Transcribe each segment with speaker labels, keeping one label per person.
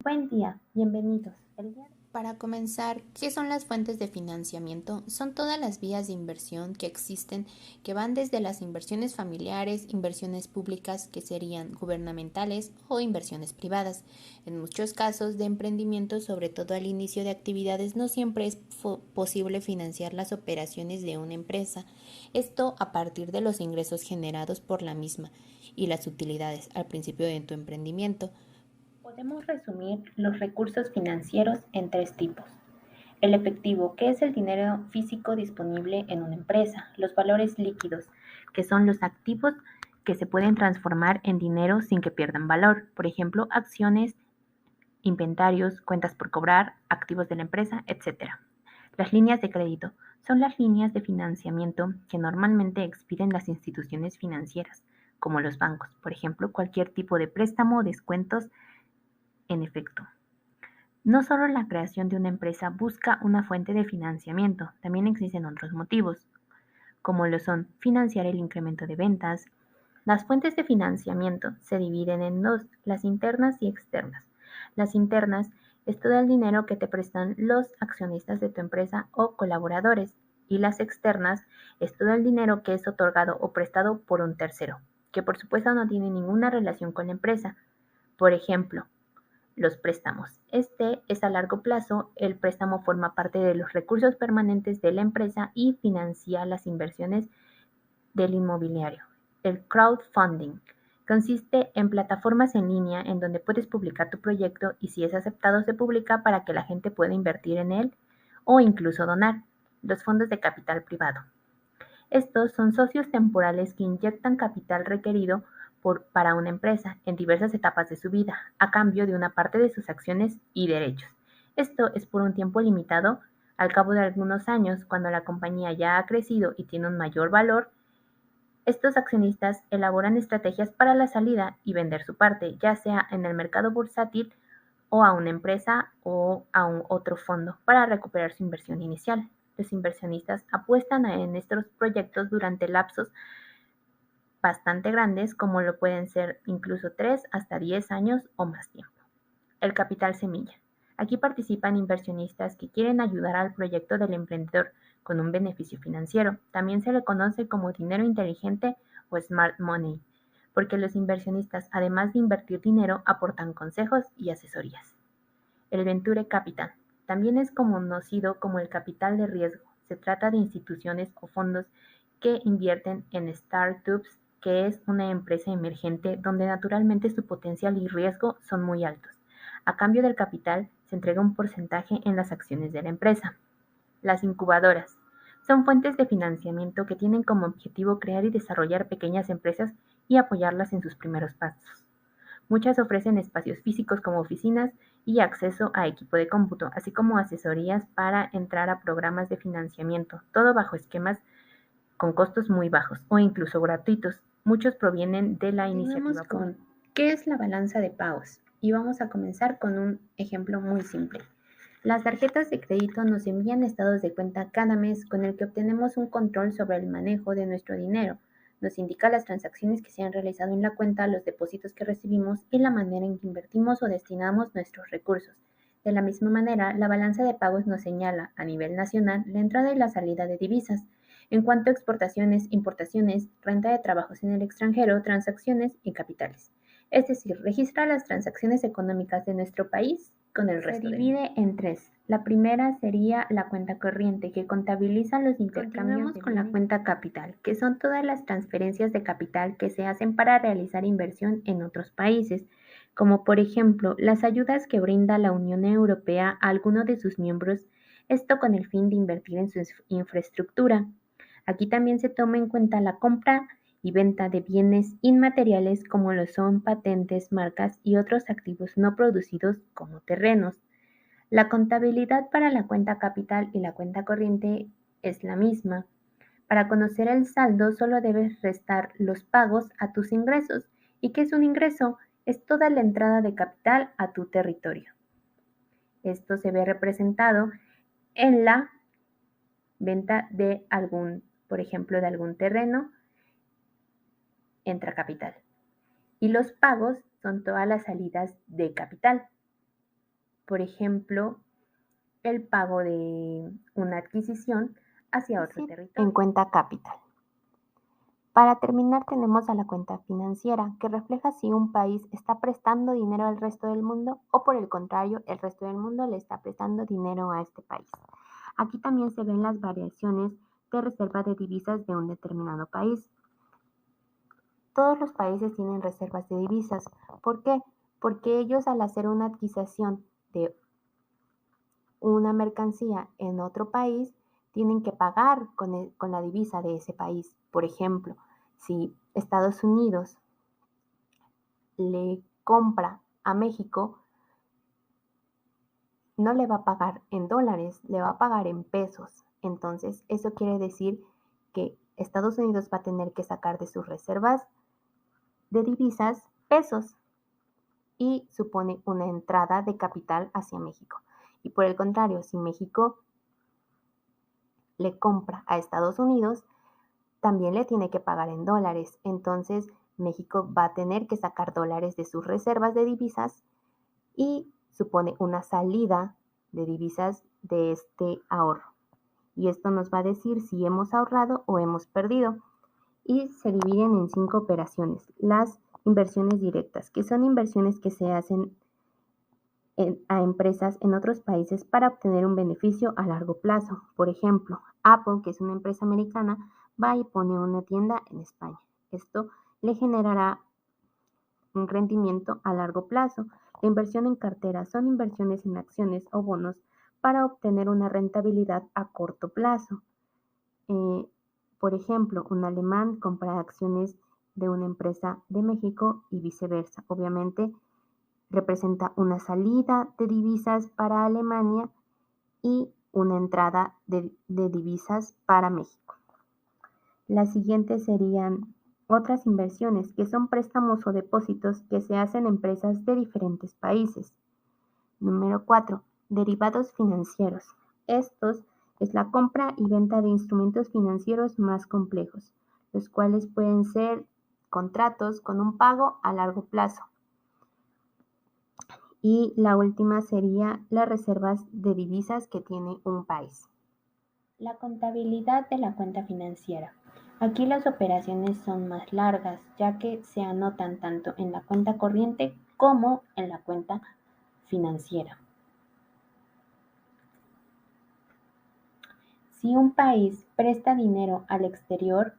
Speaker 1: Buen día, bienvenidos.
Speaker 2: Para comenzar, ¿qué son las fuentes de financiamiento? Son todas las vías de inversión que existen, que van desde las inversiones familiares, inversiones públicas, que serían gubernamentales, o inversiones privadas. En muchos casos de emprendimiento, sobre todo al inicio de actividades, no siempre es posible financiar las operaciones de una empresa. Esto a partir de los ingresos generados por la misma y las utilidades al principio de tu emprendimiento.
Speaker 1: Podemos resumir los recursos financieros en tres tipos. El efectivo, que es el dinero físico disponible en una empresa. Los valores líquidos, que son los activos que se pueden transformar en dinero sin que pierdan valor. Por ejemplo, acciones, inventarios, cuentas por cobrar, activos de la empresa, etc. Las líneas de crédito son las líneas de financiamiento que normalmente expiden las instituciones financieras, como los bancos. Por ejemplo, cualquier tipo de préstamo o descuentos en efecto. No solo la creación de una empresa busca una fuente de financiamiento, también existen otros motivos, como lo son financiar el incremento de ventas. Las fuentes de financiamiento se dividen en dos, las internas y externas. Las internas es todo el dinero que te prestan los accionistas de tu empresa o colaboradores, y las externas es todo el dinero que es otorgado o prestado por un tercero, que por supuesto no tiene ninguna relación con la empresa. Por ejemplo, los préstamos. Este es a largo plazo. El préstamo forma parte de los recursos permanentes de la empresa y financia las inversiones del inmobiliario. El crowdfunding consiste en plataformas en línea en donde puedes publicar tu proyecto y si es aceptado se publica para que la gente pueda invertir en él o incluso donar. Los fondos de capital privado. Estos son socios temporales que inyectan capital requerido para una empresa en diversas etapas de su vida, a cambio de una parte de sus acciones y derechos. Esto es por un tiempo limitado. Al cabo de algunos años, cuando la compañía ya ha crecido y tiene un mayor valor, estos accionistas elaboran estrategias para la salida y vender su parte, ya sea en el mercado bursátil o a una empresa o a un otro fondo para recuperar su inversión inicial. Los inversionistas apuestan en estos proyectos durante lapsos bastante grandes, como lo pueden ser incluso 3 hasta 10 años o más tiempo. El capital semilla. Aquí participan inversionistas que quieren ayudar al proyecto del emprendedor con un beneficio financiero. También se le conoce como dinero inteligente o smart money, porque los inversionistas, además de invertir dinero, aportan consejos y asesorías. El venture capital también es conocido como el capital de riesgo. Se trata de instituciones o fondos que invierten en startups, que es una empresa emergente donde naturalmente su potencial y riesgo son muy altos. A cambio del capital, se entrega un porcentaje en las acciones de la empresa. Las incubadoras son fuentes de financiamiento que tienen como objetivo crear y desarrollar pequeñas empresas y apoyarlas en sus primeros pasos. Muchas ofrecen espacios físicos como oficinas y acceso a equipo de cómputo, así como asesorías para entrar a programas de financiamiento, todo bajo esquemas con costos muy bajos o incluso gratuitos. Muchos provienen de la iniciativa con ¿qué es la balanza de pagos? Y vamos a comenzar con un ejemplo muy simple. Las tarjetas de crédito nos envían estados de cuenta cada mes con el que obtenemos un control sobre el manejo de nuestro dinero. Nos indica las transacciones que se han realizado en la cuenta, los depósitos que recibimos y la manera en que invertimos o destinamos nuestros recursos. De la misma manera, la balanza de pagos nos señala, a nivel nacional, la entrada y la salida de divisas. En cuanto a exportaciones, importaciones, renta de trabajos en el extranjero, transacciones y capitales. Es decir, registra las transacciones económicas de nuestro país con el resto. Se divide en tres. La primera sería la cuenta corriente, que contabiliza los intercambios con la cuenta capital, que son todas las transferencias de capital que se hacen para realizar inversión en otros países, como por ejemplo las ayudas que brinda la Unión Europea a alguno de sus miembros, esto con el fin de invertir en su infraestructura. Aquí también se toma en cuenta la compra y venta de bienes inmateriales como lo son patentes, marcas y otros activos no producidos como terrenos. La contabilidad para la cuenta capital y la cuenta corriente es la misma. Para conocer el saldo solo debes restar los pagos a tus ingresos. ¿Y qué es un ingreso? Es toda la entrada de capital a tu territorio. Esto se ve representado en la venta de por ejemplo, de algún terreno, entra capital. Y los pagos son todas las salidas de capital. Por ejemplo, el pago de una adquisición hacia otro territorio.
Speaker 2: En cuenta capital. Para terminar, tenemos a la cuenta financiera, que refleja si un país está prestando dinero al resto del mundo o por el contrario, el resto del mundo le está prestando dinero a este país. Aquí también se ven las variaciones de reserva de divisas de un determinado país. Todos los países tienen reservas de divisas. ¿Por qué? Porque ellos al hacer una adquisición de una mercancía en otro país, tienen que pagar con la divisa de ese país. Por ejemplo, si Estados Unidos le compra a México, no le va a pagar en dólares, le va a pagar en pesos. Entonces, eso quiere decir que Estados Unidos va a tener que sacar de sus reservas de divisas pesos y supone una entrada de capital hacia México. Y por el contrario, si México le compra a Estados Unidos, también le tiene que pagar en dólares. Entonces, México va a tener que sacar dólares de sus reservas de divisas y supone una salida de divisas de este ahorro. Y esto nos va a decir si hemos ahorrado o hemos perdido. Y se dividen en 5 operaciones. Las inversiones directas, que son inversiones que se hacen a empresas en otros países para obtener un beneficio a largo plazo. Por ejemplo, Apple, que es una empresa americana, va y pone una tienda en España. Esto le generará un rendimiento a largo plazo. La inversión en cartera son inversiones en acciones o bonos para obtener una rentabilidad a corto plazo. Eh, por ejemplo, un alemán compra acciones de una empresa de México y viceversa. Obviamente, representa una salida de divisas para Alemania y una entrada de divisas para México. Las siguientes serían otras inversiones, que son préstamos o depósitos que se hacen en empresas de diferentes países. Número 4. Derivados financieros. Estos es la compra y venta de instrumentos financieros más complejos, los cuales pueden ser contratos con un pago a largo plazo. Y la última sería las reservas de divisas que tiene un país.
Speaker 1: La contabilidad de la cuenta financiera. Aquí las operaciones son más largas, ya que se anotan tanto en la cuenta corriente como en la cuenta financiera. Si un país presta dinero al exterior,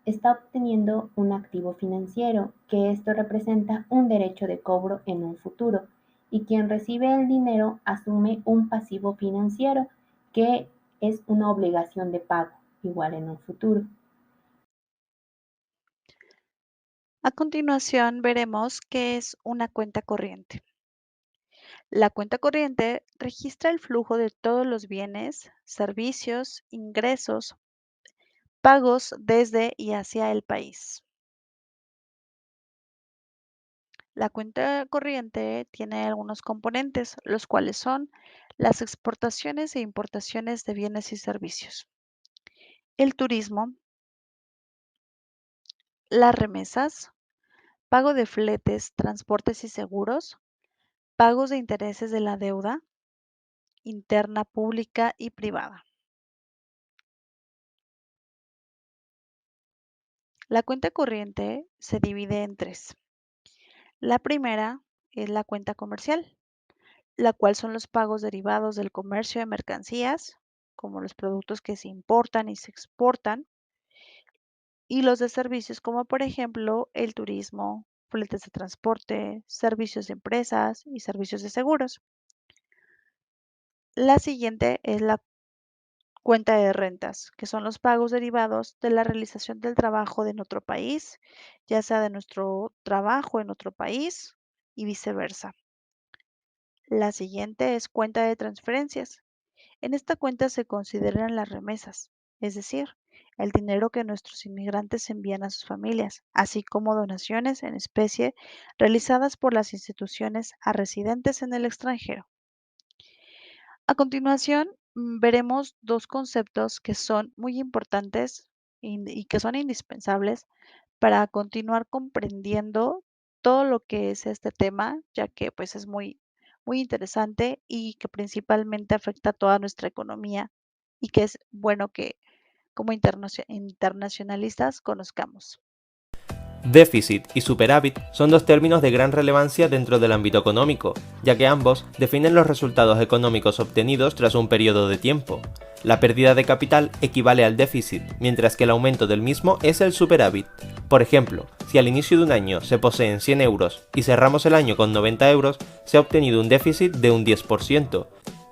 Speaker 1: está obteniendo un activo financiero, que esto representa un derecho de cobro en un futuro, y quien recibe el dinero asume un pasivo financiero, que es una obligación de pago, igual en un futuro.
Speaker 3: A continuación veremos qué es una cuenta corriente. La cuenta corriente registra el flujo de todos los bienes, servicios, ingresos, pagos desde y hacia el país. La cuenta corriente tiene algunos componentes, los cuales son las exportaciones e importaciones de bienes y servicios, el turismo, las remesas, pago de fletes, transportes y seguros, pagos de intereses de la deuda interna, pública y privada. La cuenta corriente se divide en 3. La primera es la cuenta comercial, la cual son los pagos derivados del comercio de mercancías, como los productos que se importan y se exportan, y los de servicios, como por ejemplo el turismo, fletes de transporte, servicios de empresas y servicios de seguros. La siguiente es la cuenta de rentas, que son los pagos derivados de la realización del trabajo en otro país, ya sea de nuestro trabajo en otro país y viceversa. La siguiente es cuenta de transferencias. En esta cuenta se consideran las remesas, es decir, el dinero que nuestros inmigrantes envían a sus familias, así como donaciones en especie realizadas por las instituciones a residentes en el extranjero. A continuación, veremos dos conceptos que son muy importantes y que son indispensables para continuar comprendiendo todo lo que es este tema, ya que pues es muy muy interesante y que principalmente afecta a toda nuestra economía y que es bueno que como internacionalistas conozcamos.
Speaker 4: Déficit y superávit son dos términos de gran relevancia dentro del ámbito económico, ya que ambos definen los resultados económicos obtenidos tras un periodo de tiempo. La pérdida de capital equivale al déficit, mientras que el aumento del mismo es el superávit. Por ejemplo, si al inicio de un año se poseen 100 euros y cerramos el año con 90 euros, se ha obtenido un déficit de un 10%,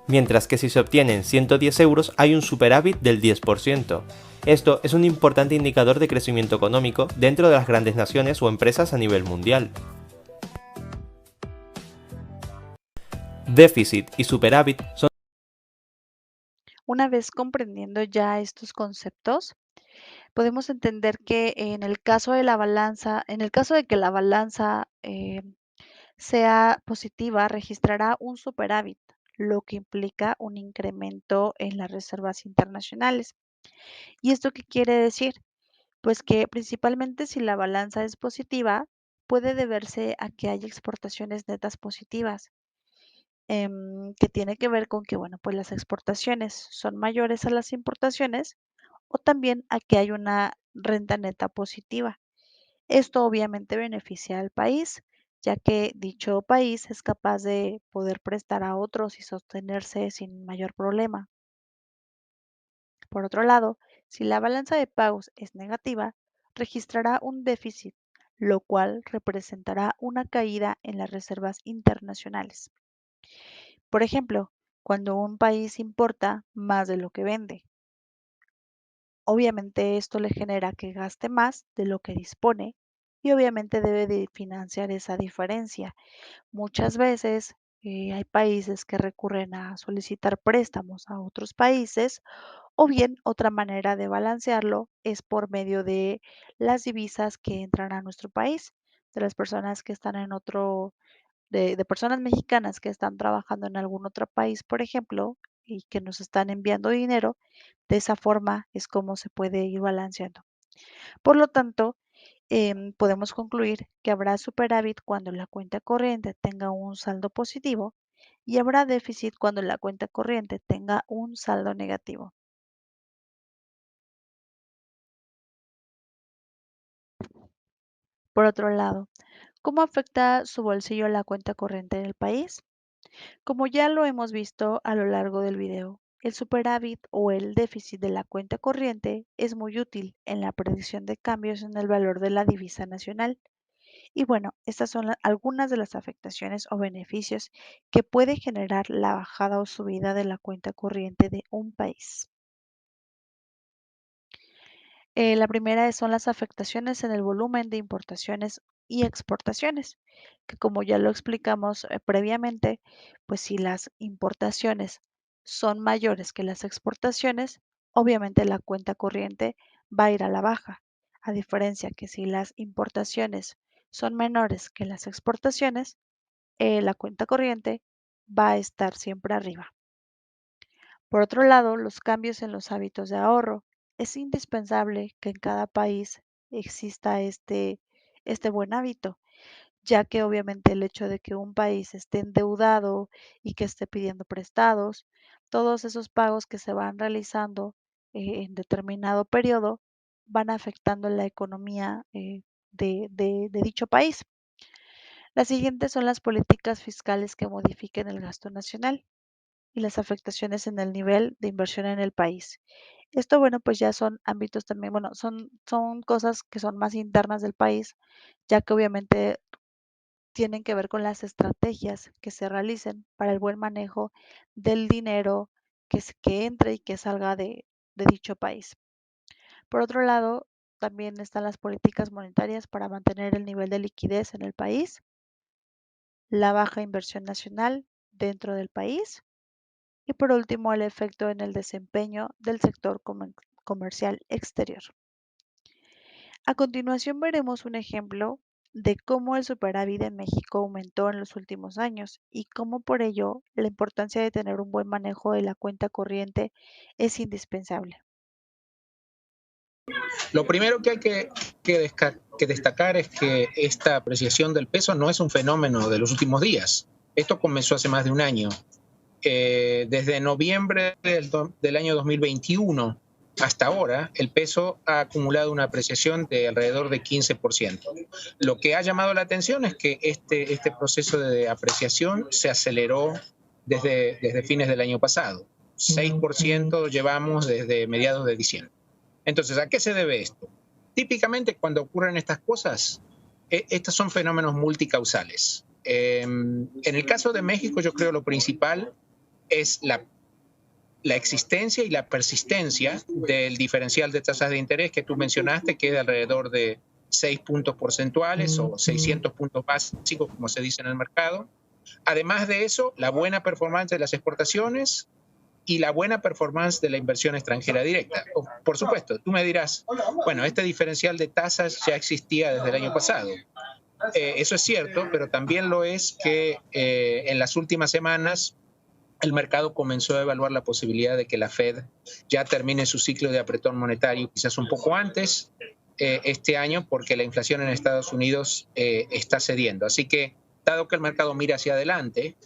Speaker 4: mientras que si se obtienen 110 euros hay un superávit del 10%. Esto es un importante indicador de crecimiento económico dentro de las grandes naciones o empresas a nivel mundial. Déficit y superávit son...
Speaker 3: Una vez comprendiendo ya estos conceptos, podemos entender que en el caso de la balanza, en el caso de que la balanza sea positiva, registrará un superávit, lo que implica un incremento en las reservas internacionales. ¿Y esto qué quiere decir? Pues que principalmente si la balanza es positiva, puede deberse a que hay exportaciones netas positivas, que tiene que ver con que, bueno, pues las exportaciones son mayores a las importaciones o también a que hay una renta neta positiva. Esto obviamente beneficia al país, ya que dicho país es capaz de poder prestar a otros y sostenerse sin mayor problema. Por otro lado, si la balanza de pagos es negativa, registrará un déficit, lo cual representará una caída en las reservas internacionales. Por ejemplo, cuando un país importa más de lo que vende, obviamente esto le genera que gaste más de lo que dispone y obviamente debe de financiar esa diferencia. Muchas veces hay países que recurren a solicitar préstamos a otros países o bien otra manera de balancearlo es por medio de las divisas que entran a nuestro país, de las personas que están en otro, de personas mexicanas que están trabajando en algún otro país, por ejemplo, y que nos están enviando dinero. De esa forma es como se puede ir balanceando. Por lo tanto, podemos concluir que habrá superávit cuando la cuenta corriente tenga un saldo positivo y habrá déficit cuando la cuenta corriente tenga un saldo negativo. Por otro lado, ¿cómo afecta su bolsillo la cuenta corriente del país? Como ya lo hemos visto a lo largo del video, el superávit o el déficit de la cuenta corriente es muy útil en la predicción de cambios en el valor de la divisa nacional. Y bueno, estas son algunas de las afectaciones o beneficios que puede generar la bajada o subida de la cuenta corriente de un país. La primera son las afectaciones en el volumen de importaciones y exportaciones, que como ya lo explicamos previamente, pues si las importaciones son mayores que las exportaciones, obviamente la cuenta corriente va a ir a la baja, a diferencia que si las importaciones son menores que las exportaciones, la cuenta corriente va a estar siempre arriba. Por otro lado, los cambios en los hábitos de ahorro. Es indispensable que en cada país exista este buen hábito, ya que obviamente el hecho de que un país esté endeudado y que esté pidiendo prestados, todos esos pagos que se van realizando en determinado periodo van afectando la economía de dicho país. Las siguientes son las políticas fiscales que modifiquen el gasto nacional y las afectaciones en el nivel de inversión en el país. Esto, bueno, pues ya son ámbitos también, bueno, son cosas que son más internas del país, ya que obviamente tienen que ver con las estrategias que se realicen para el buen manejo del dinero que entre y que salga de dicho país. Por otro lado, también están las políticas monetarias para mantener el nivel de liquidez en el país, la baja inversión nacional dentro del país y por último el efecto en el desempeño del sector comercial exterior. A continuación veremos un ejemplo de cómo el superávit en México aumentó en los últimos años y cómo por ello la importancia de tener un buen manejo de la cuenta corriente es indispensable.
Speaker 5: Lo primero que hay que destacar es que esta apreciación del peso no es un fenómeno de los últimos días. Esto comenzó hace más de un año. Desde noviembre del año 2021 hasta ahora, el peso ha acumulado una apreciación de alrededor de 15%. Lo que ha llamado la atención es que este proceso de apreciación se aceleró desde fines del año pasado. 6% llevamos desde mediados de diciembre. Entonces, ¿a qué se debe esto? Típicamente, cuando ocurren estas cosas, estos son fenómenos multicausales. En el caso de México, yo creo lo principal es la existencia y la persistencia del diferencial de tasas de interés que tú mencionaste, que es de alrededor de 6 puntos porcentuales o 600 puntos básicos, como se dice en el mercado. Además de eso, la buena performance de las exportaciones y la buena performance de la inversión extranjera directa. Por supuesto, tú me dirás, bueno, este diferencial de tasas ya existía desde el año pasado. Eso es cierto, pero también lo es que en las últimas semanas el mercado comenzó a evaluar la posibilidad de que la Fed ya termine su ciclo de apretón monetario quizás un poco antes este año, porque la inflación en Estados Unidos está cediendo. Así que, dado que el mercado mira hacia adelante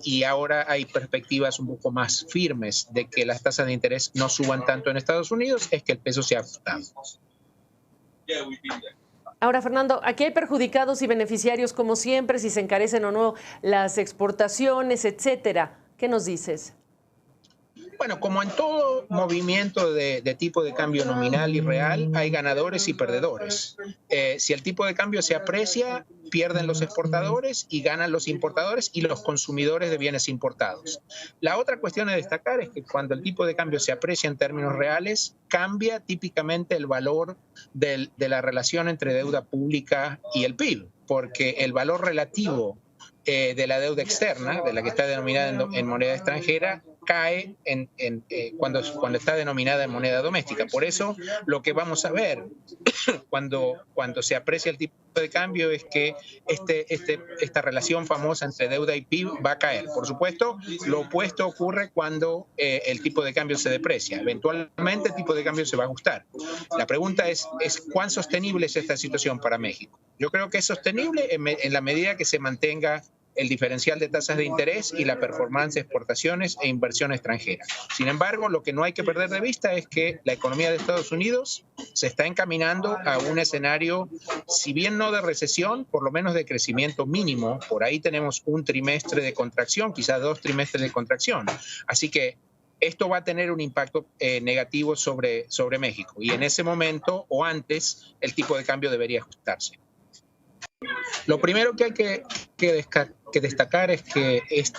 Speaker 5: y ahora hay perspectivas un poco más firmes de que las tasas de interés no suban tanto en Estados Unidos, es que el peso se ha ajustado.
Speaker 6: Ahora, Fernando, aquí hay perjudicados y beneficiarios como siempre, si se encarecen o no las exportaciones, etcétera. ¿Qué nos dices?
Speaker 5: Bueno, como en todo movimiento de tipo de cambio nominal y real, hay ganadores y perdedores. Si el tipo de cambio se aprecia, pierden los exportadores y ganan los importadores y los consumidores de bienes importados. La otra cuestión a destacar es que cuando el tipo de cambio se aprecia en términos reales, cambia típicamente el valor de la relación entre deuda pública y el PIB, porque el valor relativo de la deuda externa, de la que está denominada en moneda extranjera, cae cuando está denominada en moneda doméstica. Por eso, lo que vamos a ver cuando se aprecia el tipo de cambio es que esta relación famosa entre deuda y PIB va a caer. Por supuesto, lo opuesto ocurre cuando el tipo de cambio se deprecia. Eventualmente el tipo de cambio se va a ajustar. La pregunta es ¿cuán sostenible es esta situación para México? Yo creo que es sostenible en la medida que se mantenga el diferencial de tasas de interés y la performance de exportaciones e inversión extranjera. Sin embargo, lo que no hay que perder de vista es que la economía de Estados Unidos se está encaminando a un escenario, si bien no de recesión, por lo menos de crecimiento mínimo. Por ahí tenemos un trimestre de contracción, quizás 2 trimestres de contracción. Así que esto va a tener un impacto negativo sobre México. Y en ese momento o antes, el tipo de cambio debería ajustarse. Lo primero que hay que destacar es que esta